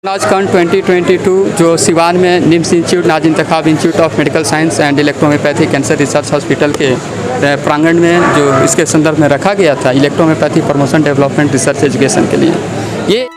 नाजकॉन 2022 जो सिवान में NIMS institute Naaz Intekhab institute of medical science and electrohomeopathy cancer research hospital के प्रांगण में जो इसके संदर्भ में रखा गया था electrohomeopathy promotion development research education के लिए। ये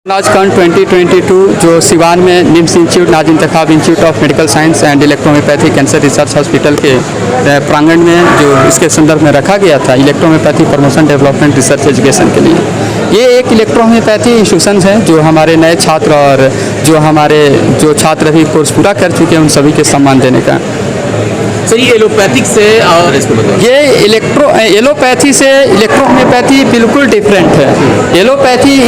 नाजकॉन 2022 जो सिवान में NIMS institute Naaz Intekhab institute of medical science and electrohomeopathy cancer research hospital के प्रांगण में जो इसके संदर्भ में रखा गया था electrohomeopathy promotion development research education के लिए। ये एक इलेक्ट्रोहोम्योपैथी इंस्टीट्यूशन है जो हमारे नए छात्र और जो छात्र अभी कोर्स पूरा कर चुके हैं उन सभी के सम्मान देने का। सर ये एलोपैथिक से और इसको बताओ। ये एलोपैथी से इलेक्ट्रोहोम्योपैथी बिल्कुल डिफरेंट है। एलोपैथी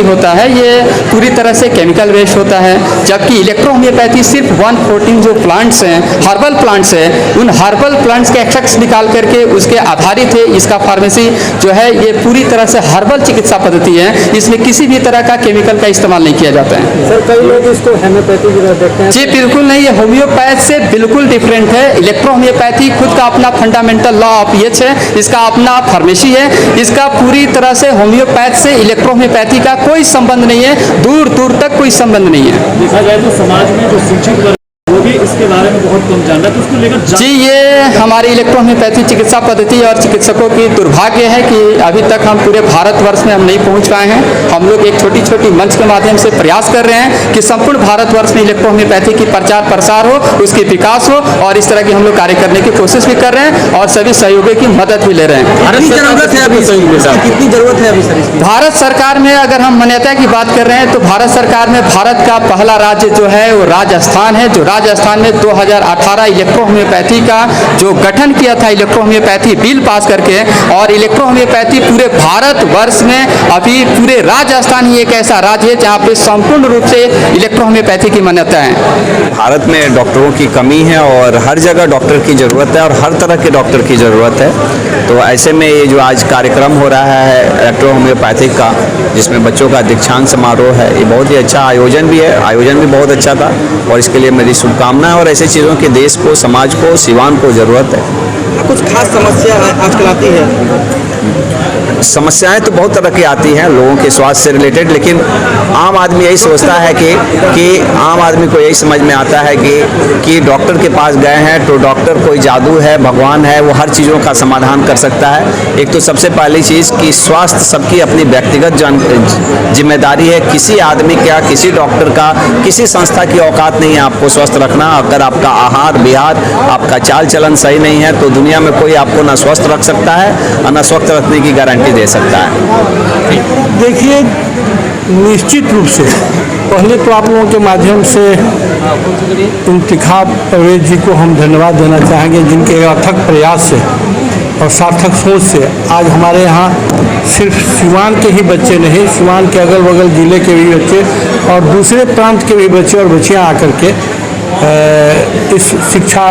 होता है ये पूरी तरह से केमिकल बेस्ड होता है, जबकि इलेक्ट्रोहोम्योपैथी सिर्फ 114 जो प्लांट्स हैं, हर्बल प्लांट्स हैं, उन हर्बल प्लांट्स के एक्सट्रैक्ट्स निकाल करके उसके आधारित है इसका फार्मेसी जो है। ये पूरी तरह से हर्बल चिकित्सा पद्धति है, इसमें किसी भी तरह का केमिकल का इस्तेमाल नहीं किया जाता है। सर कई लोग इसको होम्योपैथी की तरह देखते हैं। जी बिल्कुल नहीं, ये होम्योपैथ से बिल्कुल डिफरेंट है। इलेक्ट्रोहोम्योपैथी खुद का अपना फंडामेंटल लॉ ऑफ पीएच है, इसका अपना फार्मेसी है, इसका पूरी तरह से होम्योपैथ से इलेक्ट्रोहोम्योपैथी का कोई संबंध नहीं है, दूर दूर तक कोई संबंध नहीं है। देखा जाए तो समाज में जो शिक्षित वर्ग वो भी इसके बारे में बहुत कम जान रहा है, तो उसको लेकर जी ये हमारी इलेक्ट्रोहोम्योपैथी चिकित्सा पद्धति और चिकित्सकों की दुर्भाग्य है कि अभी तक हम पूरे भारतवर्ष में हम नहीं पहुंच पाए हैं। हम लोग एक छोटी छोटी मंच के माध्यम से प्रयास कर रहे हैं कि संपूर्ण भारतवर्ष में इलेक्ट्रोहोम्योपैथी की प्रचार प्रसार हो, उसकी विकास हो, और इस तरह की हम लोग कार्य करने की कोशिश भी कर रहे हैं और सभी सहयोगियों की मदद भी ले रहे हैं। कितनी जरूरत है अभी सर इसकी? भारत सरकार में अगर हम मान्यता की बात कर रहे हैं तो भारत सरकार में भारत का पहला राज्य जो है वो राजस्थान है। जो राजस्थान में 2018 इलेक्ट्रोहोम्योपैथी का जो गठन किया था, इलेक्ट्रोहोम्योपैथी बिल पास करके, और इलेक्ट्रोहोम्योपैथी पूरे भारत वर्ष में अभी पूरे राजस्थान ही एक ऐसा राज्य है जहाँ पे संपूर्ण रूप से इलेक्ट्रोहोम्योपैथी की मान्यता है। भारत में डॉक्टरों की कमी है और हर जगह डॉक्टर की ज़रूरत है और हर तरह के डॉक्टर की ज़रूरत है। तो ऐसे में ये जो आज कार्यक्रम हो रहा है इलेक्ट्रोहोम्योपैथिक का, जिसमें बच्चों का दीक्षांत समारोह है, ये बहुत ही अच्छा आयोजन भी है। आयोजन भी बहुत अच्छा था और इसके लिए मेरी शुभकामनाएं। और ऐसे चीज़ों की देश को, समाज को, सिवान को ज़रूरत है। कुछ खास समस्या आजकल आती है? समस्याएं तो बहुत तरह की आती हैं लोगों के स्वास्थ्य से रिलेटेड, लेकिन आम आदमी यही सोचता है कि आम आदमी को यही समझ में आता है कि डॉक्टर के पास गए हैं तो डॉक्टर कोई जादू है, भगवान है, वो हर चीज़ों का समाधान कर सकता है। एक तो सबसे पहली चीज़ कि स्वास्थ्य सबकी अपनी व्यक्तिगत जिम्मेदारी है। किसी आदमी का, किसी डॉक्टर का, किसी संस्था की औकात नहीं है आपको स्वस्थ रखना। अगर आपका आहार विहार, आपका चाल चलन सही नहीं है तो दुनिया में कोई आपको ना स्वस्थ रख सकता है और ना स्वस्थ रखने की गारंटी दे सकता है। देखिए, निश्चित रूप से पहले तो आप लोगों के माध्यम से इंतखाब परवेज जी को हम धन्यवाद देना चाहेंगे, जिनके अथक प्रयास से और सार्थक सोच से आज हमारे यहाँ सिर्फ सिवान के ही बच्चे नहीं, सिवान के अगल बगल ज़िले के भी बच्चे और दूसरे प्रांत के भी बच्चे और बच्चियाँ आकर के इस शिक्षा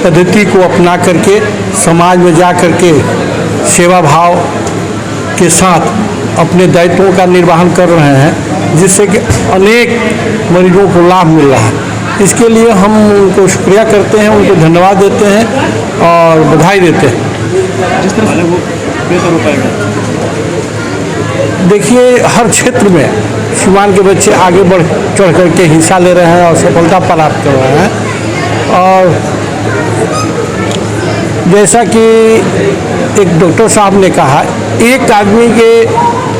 पद्धति को अपना करके समाज में जा करके सेवा भाव के साथ अपने दायित्वों का निर्वहन कर रहे हैं, जिससे कि अनेक मरीजों को लाभ मिल रहा है। इसके लिए हम उनको शुक्रिया करते हैं, उनको धन्यवाद देते हैं और बधाई देते हैं। जिस तरह से वो बेहतर हो पाएगा। देखिए, हर क्षेत्र में सिवान के बच्चे आगे बढ़ चढ़ करके हिस्सा ले रहे हैं और सफलता प्राप्त कर रहे हैं। और जैसा कि एक डॉक्टर साहब ने कहा, एक आदमी के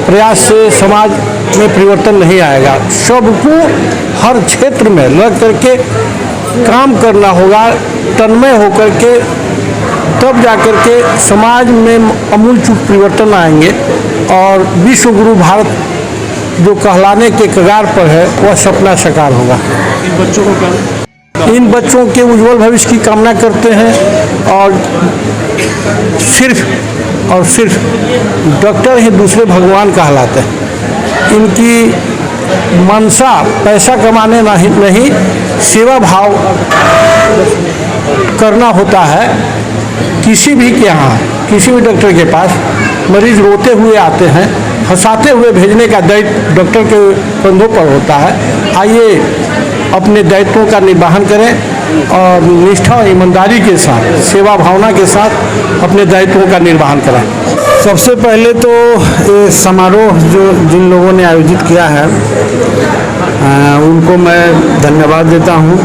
प्रयास से समाज में परिवर्तन नहीं आएगा। सबको हर क्षेत्र में लग करके काम करना होगा, तन्मय होकर के तब जाकर के समाज में अमूल परिवर्तन आएंगे और विश्व गुरु भारत जो कहलाने के कगार पर है वह सपना साकार होगा। इन बच्चों को क्या इन बच्चों के उज्जवल भविष्य की कामना करते हैं और सिर्फ डॉक्टर ही दूसरे भगवान कहलाते हैं। इनकी मनसा पैसा कमाने नहीं सेवा भाव करना होता है। किसी भी के यहाँ किसी भी डॉक्टर के पास मरीज रोते हुए आते हैं, हंसाते हुए भेजने का दायित्व डॉक्टर के कंधों पर होता है। आइए अपने दायित्वों का निर्वहन करें और निष्ठा और ईमानदारी के साथ सेवा भावना के साथ अपने दायित्वों का निर्वहन करें। सबसे पहले तो ये समारोह जो जिन लोगों ने आयोजित किया है उनको मैं धन्यवाद देता हूँ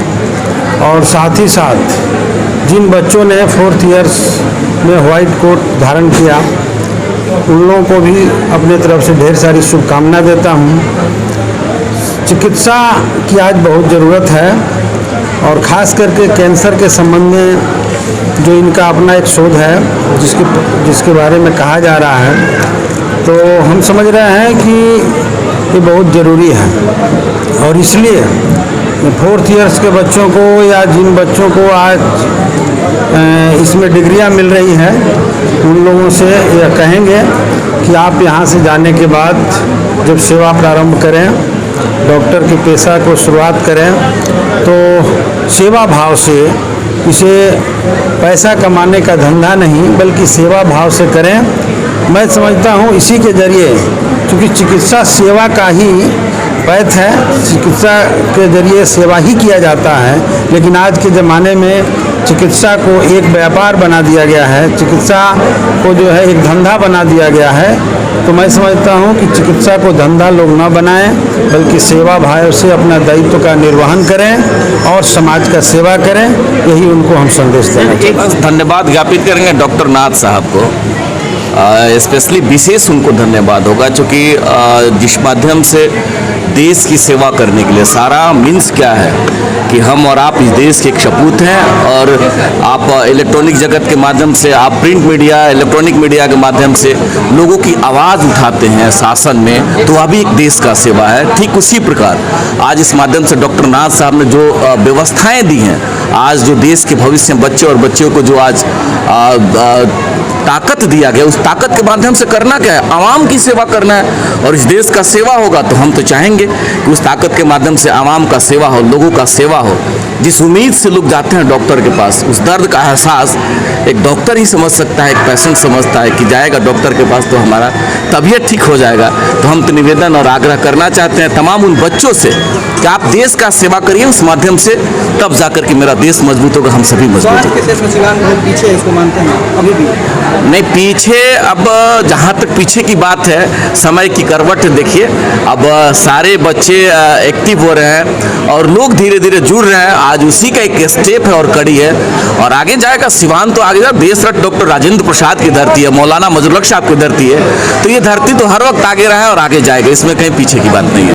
और साथ ही साथ जिन बच्चों ने 4th ईयर्स में वाइट कोट धारण किया उन लोगों को भी अपने तरफ से ढेर सारी शुभकामना देता हूँ। चिकित्सा की आज बहुत ज़रूरत है और ख़ास करके कैंसर के संबंध में जो इनका अपना एक शोध है जिसके बारे में कहा जा रहा है, तो हम समझ रहे हैं कि ये बहुत ज़रूरी है और इसलिए 4th ईयर्स के बच्चों को या जिन बच्चों को आज इसमें डिग्रियां मिल रही हैं उन लोगों से यह कहेंगे कि आप यहाँ से जाने के बाद जब सेवा प्रारंभ करें, डॉक्टर के पेशा को शुरुआत करें तो सेवा भाव से, इसे पैसा कमाने का धंधा नहीं बल्कि सेवा भाव से करें। मैं समझता हूँ इसी के ज़रिए, क्योंकि चिकित्सा सेवा का ही पैथ है, चिकित्सा के ज़रिए सेवा ही किया जाता है, लेकिन आज के ज़माने में चिकित्सा को एक व्यापार बना दिया गया है, चिकित्सा को जो है एक धंधा बना दिया गया है। तो मैं समझता हूँ कि चिकित्सा को धंधा लोग न बनाएं बल्कि सेवा भाव से अपना दायित्व का निर्वहन करें और समाज का सेवा करें, यही उनको हम संदेश देना चाहते हैं। एक धन्यवाद ज्ञापित करेंगे डॉक्टर नाथ साहब को, स्पेशली विशेष उनको धन्यवाद होगा क्योंकि जिस माध्यम से देश की सेवा करने के लिए सारा मीन्स क्या है कि हम और आप इस देश के एक सपूत हैं और आप इलेक्ट्रॉनिक जगत के माध्यम से, आप प्रिंट मीडिया, इलेक्ट्रॉनिक मीडिया के माध्यम से लोगों की आवाज़ उठाते हैं शासन में, तो वह भी एक देश का सेवा है। ठीक उसी प्रकार आज इस माध्यम से डॉक्टर नाथ साहब ने जो व्यवस्थाएं दी हैं, आज जो देश के भविष्य में बच्चे और बच्चियों को जो आज ताकत दिया गया, उस ताकत के माध्यम से करना क्या है, आवाम की सेवा करना है और इस देश का सेवा होगा तो हम तो चाहेंगे कि उस ताकत के माध्यम से आवाम का सेवा हो, लोगों का सेवा हो। जिस उम्मीद से लोग जाते हैं डॉक्टर के पास, उस दर्द का एहसास एक डॉक्टर ही समझ सकता है, एक पेशेंट समझता है कि जाएगा डॉक्टर के पास तो हमारा तबीयत ठीक हो जाएगा। तो हम तो निवेदन और आग्रह करना चाहते हैं तमाम उन बच्चों से कि आप देश का सेवा करिए उस माध्यम से, तब जाकर के मेरा देश मजबूत होगा, हम सभी मजबूत समाज होंगे। के क्षेत्र में सिवान बहुत पीछे है, इसको मानते हैं अभी भी? नहीं पीछे, अब जहाँ तक पीछे की बात है, समय की करवट देखिए, अब सारे बच्चे एक्टिव हो रहे हैं और लोग धीरे धीरे जुड़ रहे हैं। आज उसी का एक स्टेप है और कड़ी है और आगे जाएगा। सिवान तो आगे देश रत्न डॉक्टर राजेंद्र प्रसाद की धरती है, मौलाना मजरुल हक साहब की धरती है, तो ये धरती तो हर वक्त आगे रहा है और आगे जाएगा, इसमें कहीं पीछे की बात नहीं है।